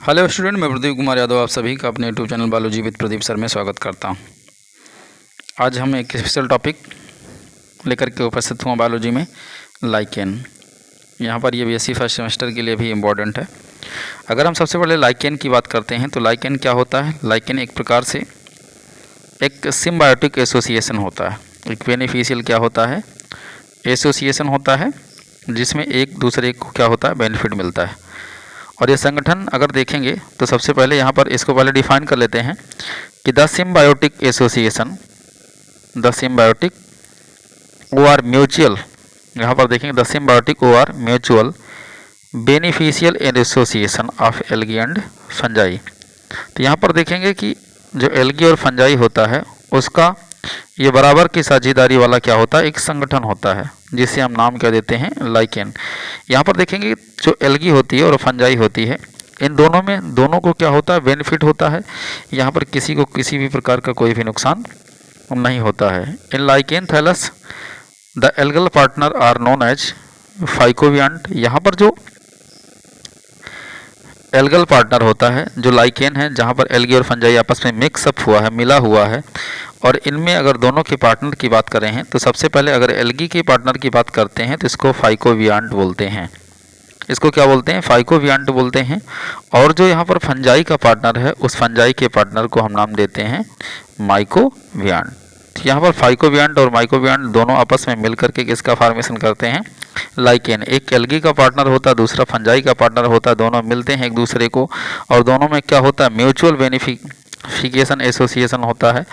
Hello student, मैं प्रदीप कुमार यादव आप सभी का अपने YouTube channel biology with Pradeep sir में स्वागत करता हूं। आज हम एक स्पेशल टॉपिक लेकर के उपस्थित हुआ बायोलॉजी में, लाइकेन। यहां पर ये बीएससी फर्स्ट सेमेस्टर के लिए भी इम्पॉर्टेंट है। अगर हम सबसे पहले लाइकेन की बात करते हैं तो लाइकेन क्या होता है। लाइकेन एक प्रकार से एक सिम्बायोटिक एसोसिएशन होता है। एक बेनिफिशियल क्या होता है, एसोसिएशन होता है जिसमें एक दूसरे को क्या होता है, बेनिफिट मिलता है। और ये संगठन अगर देखेंगे तो सबसे पहले यहाँ पर इसको पहले डिफाइन कर लेते हैं कि the symbiotic association, the symbiotic or mutual, यहाँ पर देखेंगे the symbiotic or mutual beneficial association of algae and fungi. तो यहाँ पर देखेंगे कि जो एल्गी और फंजाई होता है उसका ये बराबर की साझेदारी वाला क्या होता है, एक संगठन होता है जिसे हम नाम क्या देते हैं, लाइकेन। यहाँ पर देखेंगे जो एल्गी होती है और फंजाई होती है, इन दोनों में दोनों को क्या होता है, बेनिफिट होता है। यहाँ पर किसी को किसी भी प्रकार का कोई भी नुकसान नहीं होता है। In lichen thallus the algal partner are known as phycobiont. यहाँ पर जो एल्गल पार्टनर होता है, जो लाइकेन है, जहाँ पर एल्गी और फंजाई आपस में मिक्सअप हुआ है, मिला हुआ है। और इनमें अगर दोनों के पार्टनर की बात करें हैं तो सबसे पहले अगर एल्गी के पार्टनर की बात करते हैं तो इसको फाइकोवियंट बोलते हैं। इसको क्या बोलते हैं, फाइकोवियंट बोलते हैं। और जो यहाँ पर फंजाई का पार्टनर है, उस फंजाई के पार्टनर को हम नाम देते हैं माइकोवियंट। यहाँ पर फाइकोवियंट और माइकोवियंट दोनों आपस में मिलकर के किसका फॉर्मेशन करते हैं, लाइकेन। एक एल्गी का पार्टनर होता है, दूसरा फंजाई का पार्टनर होता है, दोनों मिलते हैं एक दूसरे को और दोनों में क्या होता है, म्यूचुअल बेनिफिकेशन एसोसिएशन होता है।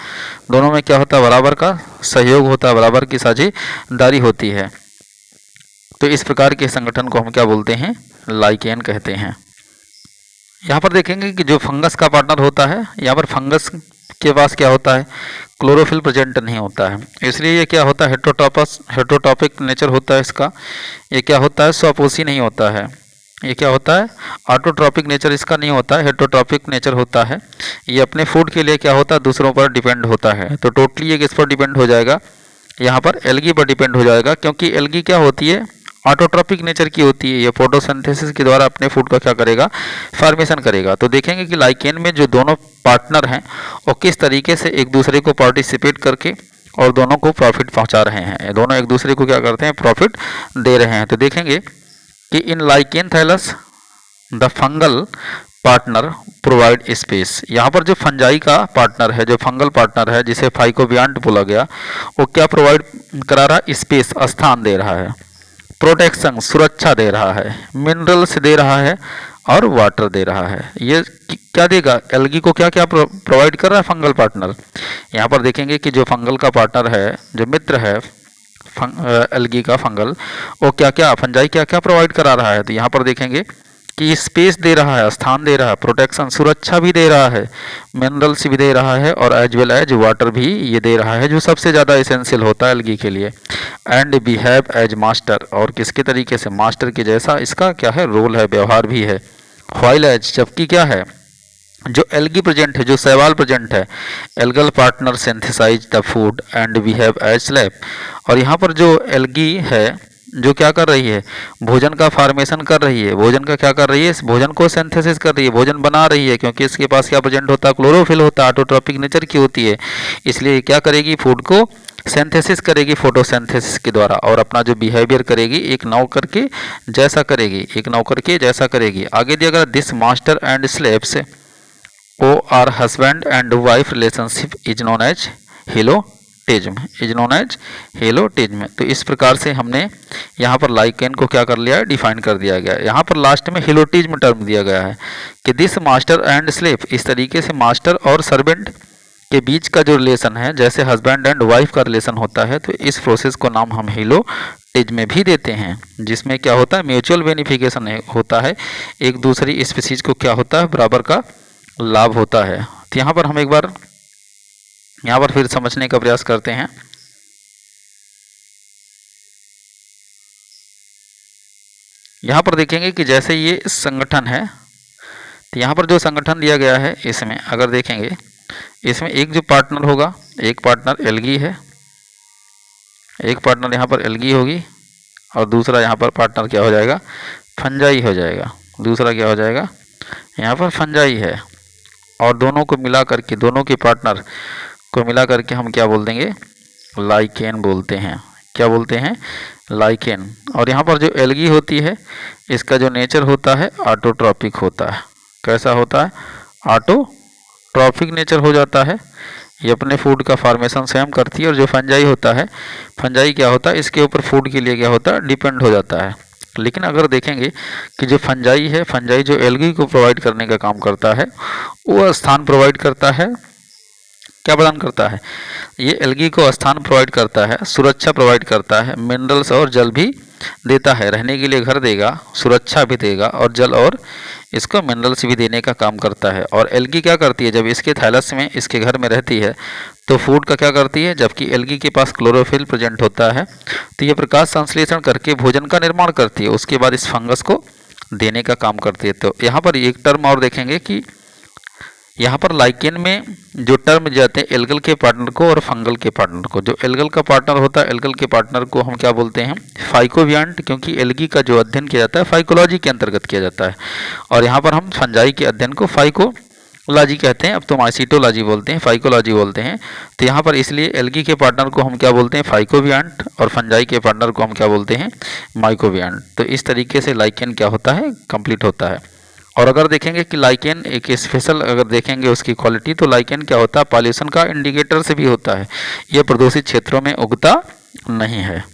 दोनों में क्या होता है, बराबर का सहयोग होता है, बराबर की साझेदारी होती है। तो इस प्रकार के संगठन को हम क्या बोलते हैं, लाइकेन कहते हैं। यहाँ पर देखेंगे कि जो फंगस का पार्टनर होता है, यहाँ पर फंगस के पास क्या होता है, क्लोरोफिल प्रेजेंट नहीं होता है, इसलिए ये क्या होता है, हेट्रोटॉपिक नेचर होता है इसका। ये क्या होता है, स्वपोषी नहीं होता है। ये क्या होता है, ऑटोट्रॉपिक नेचर इसका नहीं होता है, हेट्रोट्रॉपिक नेचर होता है। ये अपने फूड के लिए क्या होता है, दूसरों पर डिपेंड होता है। तो टोटली ये किस पर डिपेंड हो जाएगा, यहाँ पर एल्गी पर डिपेंड हो जाएगा, क्योंकि एल्गी क्या होती है, ऑटोट्रॉपिक नेचर की होती है। ये फोटोसिंथेसिस के द्वारा अपने फूड का क्या करेगा, फॉर्मेशन करेगा। तो देखेंगे कि लाइकेन में जो दोनों पार्टनर हैं वो किस तरीके से एक दूसरे को पार्टिसिपेट करके और दोनों को प्रॉफिट पहुंचा रहे हैं। दोनों एक दूसरे को क्या करते हैं, प्रॉफिट दे रहे हैं। तो देखेंगे कि in lichen thallus the fungal partner provide space. यहाँ पर जो फंजाई का पार्टनर है, जो फंगल पार्टनर है, जिसे फाइकोवियंट बोला गया, वो क्या प्रोवाइड करा रहा है, स्पेस, स्थान दे रहा है, प्रोटेक्शन, सुरक्षा दे रहा है, मिनरल्स दे रहा है और वाटर दे रहा है। ये क्या देगा, एल्गी को क्या क्या प्रोवाइड कर रहा है फंगल पार्टनर। यहाँ पर देखेंगे कि जो फंगल का पार्टनर है, जो मित्र है एल्गी का फंगल, वो क्या क्या, फंजाई क्या क्या प्रोवाइड करा रहा है। तो यहाँ पर देखेंगे कि स्पेस दे रहा है, स्थान दे रहा है, प्रोटेक्शन, सुरक्षा भी दे रहा है, मिनरल्स भी दे रहा है और एज वेल एज वाटर भी ये दे रहा है, जो सबसे ज़्यादा एसेंशियल होता है एल्गी के लिए। एंड बिहेव एज मास्टर, और किसके तरीके से, मास्टर के जैसा इसका क्या है, रोल है, व्यवहार भी है। व्हाइल एज, जबकि क्या है, जो एल्गी प्रेजेंट है, जो शैवाल प्रेजेंट है, algal partner synthesize the food and behave as slab. और यहाँ पर जो एल्गी है, जो क्या कर रही है, भोजन का फॉर्मेशन कर रही है, भोजन का क्या कर रही है, इस भोजन को सिंथेसिस कर रही है, भोजन बना रही है, क्योंकि इसके पास क्या प्रेजेंट होता है, क्लोरोफिल होता है, ऑटोट्रॉपिक नेचर की होती है। इसलिए क्या करेगी, फूड को सिंथेसिस करेगी फोटोसिंथेसिस के द्वारा, और अपना जो बिहेवियर करेगी एक नौकर के जैसा करेगी, एक नौकर के जैसा करेगी। आगे दिया गया, this master and slaves or husband and wife relationship is known as helotism, is known as helotism. तो इस प्रकार से हमने यहाँ पर लाइकेन को क्या कर लिया है, डिफाइन कर दिया गया है। यहाँ पर लास्ट में हेलोटिज्म टर्म दिया गया है कि दिस मास्टर एंड स्लेव, इस तरीके से मास्टर और सर्वेंट के बीच का जो रिलेशन है, जैसे हस्बैंड एंड वाइफ का रिलेशन होता है, तो इस प्रोसेस को नाम हम हेलोटिज्म भी देते हैं, जिसमें क्या होता है, म्यूचुअल बेनिफिकेशन होता है, एक दूसरी स्पीसीज को क्या होता है, बराबर का लाभ होता है। तो यहाँ पर हम एक बार यहाँ पर फिर समझने का प्रयास करते हैं। यहाँ पर देखेंगे कि जैसे ये संगठन है, तो यहाँ पर जो संगठन दिया गया है, इसमें अगर देखेंगे, इसमें एक जो पार्टनर होगा, एक पार्टनर एल्गी है, एक पार्टनर यहाँ पर एल्गी होगी और दूसरा यहाँ पर पार्टनर क्या हो जाएगा, फंजाई हो जाएगा, दूसरा क्या हो जाएगा, यहाँ पर फंजाई है, और दोनों को मिला करके, दोनों के पार्टनर को मिला करके हम क्या बोल देंगे, लाइकेन बोलते हैं। क्या बोलते हैं, लाइकेन। और यहाँ पर जो एल्गी होती है इसका जो नेचर होता है ऑटोट्रॉपिक होता है। कैसा होता है, ऑटोट्रॉपिक नेचर हो जाता है। ये अपने फूड का फॉर्मेशन स्वयं करती है। और जो फंजाई होता है, फंजाई क्या होता है, इसके ऊपर फूड के लिए क्या होता है, डिपेंड हो जाता है। लेकिन अगर देखेंगे कि जो फंजाई है, फंजाई जो एल्गी को प्रोवाइड करने का काम करता है, वो स्थान प्रोवाइड करता है। क्या प्रदान करता है, ये एल्गी को स्थान प्रोवाइड करता है, सुरक्षा प्रोवाइड करता है, मिनरल्स और जल भी देता है। रहने के लिए घर देगा, सुरक्षा भी देगा, और जल और इसको मिनरल्स भी देने का काम करता है। और एल्गी क्या करती है, जब इसके थैलस में, इसके घर में रहती है तो फूड का क्या करती है, जबकि एल्गी के पास क्लोरोफिल प्रेजेंट होता है तो ये प्रकाश संश्लेषण करके भोजन का निर्माण करती है, उसके बाद इस फंगस को देने का काम करती है। तो यहाँ पर एक टर्म और देखेंगे कि यहाँ पर लाइकेन में जो टर्म जाते हैं एल्गल के पार्टनर को और फंगल के पार्टनर को। जो एल्गल का पार्टनर होता है, एल्गल के पार्टनर को हम क्या बोलते हैं, फाइकोबियांट, क्योंकि एल्गी का जो अध्ययन किया जाता है फाइकोलॉजी के अंतर्गत किया जाता है। और यहाँ पर हम फंजाई के अध्ययन को फाइकोलॉजी कहते हैं, अब तो माइसिटोलॉजी बोलते हैं, फाइकोलॉजी बोलते हैं। तो यहाँ पर इसलिए एल्गी के पार्टनर को हम क्या बोलते हैं, फाइकोबियांट, और फंजाई के पार्टनर को हम क्या बोलते हैं, माइकोबियांट। तो इस तरीके से लाइकेन क्या होता है, कंप्लीट होता है। और अगर देखेंगे कि लाइकेन एक स्पेशल, अगर देखेंगे उसकी क्वालिटी, तो लाइकेन क्या होता है, पॉल्यूशन का इंडिकेटर से भी होता है। ये प्रदूषित क्षेत्रों में उगता नहीं है।